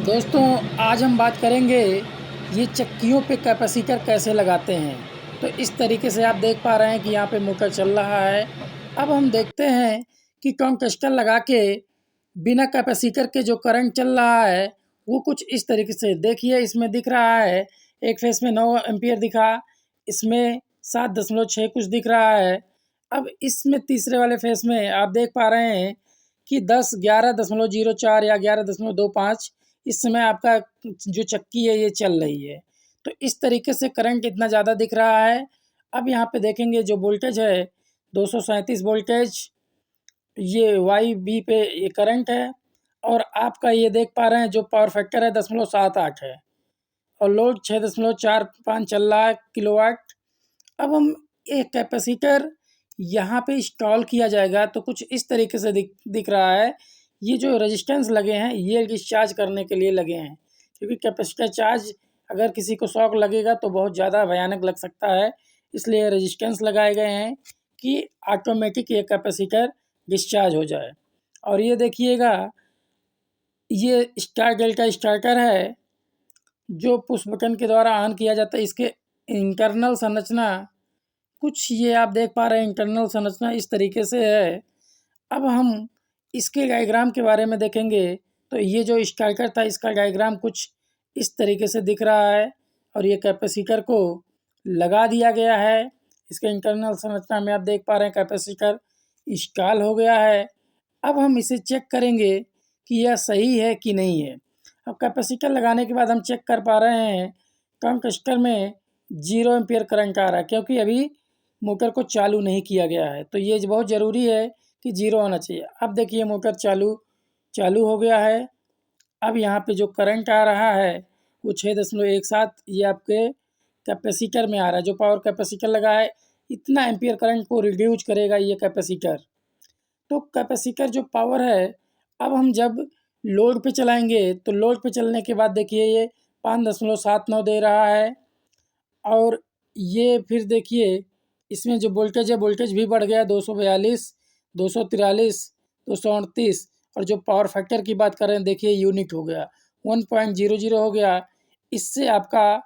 दोस्तों, आज हम बात करेंगे ये चक्कियों पे कैपेसिटर कैसे लगाते हैं। तो इस तरीके से आप देख पा रहे हैं कि यहाँ पे मोटर चल रहा है। अब हम देखते हैं कि कंकस्टर लगा के बिना कैपेसिटर के जो करंट चल रहा है वो कुछ इस तरीके से देखिए। इसमें दिख रहा है एक फेस में 9 एम्पीयर दिखा, इसमें 7.6 कुछ दिख रहा है। अब इसमें तीसरे वाले फेस में आप देख पा रहे हैं कि 11.04 या 11.25 इस समय आपका जो चक्की है ये चल रही है। तो इस तरीके से करंट इतना ज़्यादा दिख रहा है। अब यहाँ पे देखेंगे जो वोल्टेज है 237 वोल्टेज, ये वाई बी पे ये करंट है। और आपका ये देख पा रहे हैं जो पावर फैक्टर है 0.78 है और लोड 6.45 चल रहा है किलोवाट। अब हम एक कैपेसिटर यहाँ पे इंस्टॉल किया जाएगा तो कुछ इस तरीके से दिख रहा है। ये जो रेजिस्टेंस लगे हैं ये डिस्चार्ज करने के लिए लगे हैं, क्योंकि कैपेसिटर चार्ज अगर किसी को शॉक लगेगा तो बहुत ज़्यादा भयानक लग सकता है। इसलिए रेजिस्टेंस लगाए गए हैं कि ऑटोमेटिक ये कैपेसिटर डिस्चार्ज हो जाए। और ये देखिएगा ये स्टार डेल्टा स्टार्टर है जो पुश बटन के द्वारा ऑन किया जाता है। इसके इंटरनल संरचना कुछ ये आप देख पा रहे हैं, इंटरनल संरचना इस तरीके से है। अब हम इसके डायग्राम के बारे में देखेंगे तो ये जो स्टार्टर था इसका डायग्राम कुछ इस तरीके से दिख रहा है और ये कैपेसिटर को लगा दिया गया है। इसके इंटरनल संरचना में आप देख पा रहे हैं कैपेसिटर इंस्टॉल हो गया है। अब हम इसे चेक करेंगे कि यह सही है कि नहीं है। अब कैपेसिटर लगाने के बाद हम चेक कर पा रहे हैं कंकस्टर में 0 एम्पीयर करंट आ रहा है, क्योंकि अभी मोटर को चालू नहीं किया गया है। तो ये बहुत ज़रूरी है कि 0 होना चाहिए। अब देखिए मोटर चालू हो गया है। अब यहाँ पे जो करंट आ रहा है वो 6.17 ये आपके कैपेसिटर में आ रहा है। जो पावर कैपेसिटर लगा है इतना एम्पीयर करंट को रिड्यूस करेगा ये कैपेसिटर। तो कैपेसिटर जो पावर है, अब हम जब लोड पे चलाएंगे तो लोड पे चलने के बाद देखिए ये 5.79 दे रहा है। और ये फिर देखिए इसमें जो वोल्टेज है वोल्टेज भी बढ़ गया 242, 243, 238। और जो पावर फैक्टर की बात कर रहे हैं देखिए यूनिट हो गया 1.00 हो गया। इससे आपका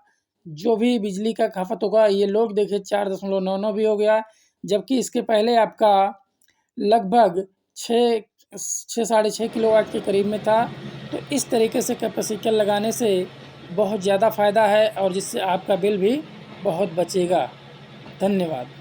जो भी बिजली का खपत होगा ये लोड देखिए 4.99 भी हो गया, जबकि इसके पहले आपका लगभग 6 किलोवाट के करीब में था। तो इस तरीके से कैपेसिटर लगाने से बहुत ज़्यादा फ़ायदा है और जिससे आपका बिल भी बहुत बचेगा। धन्यवाद।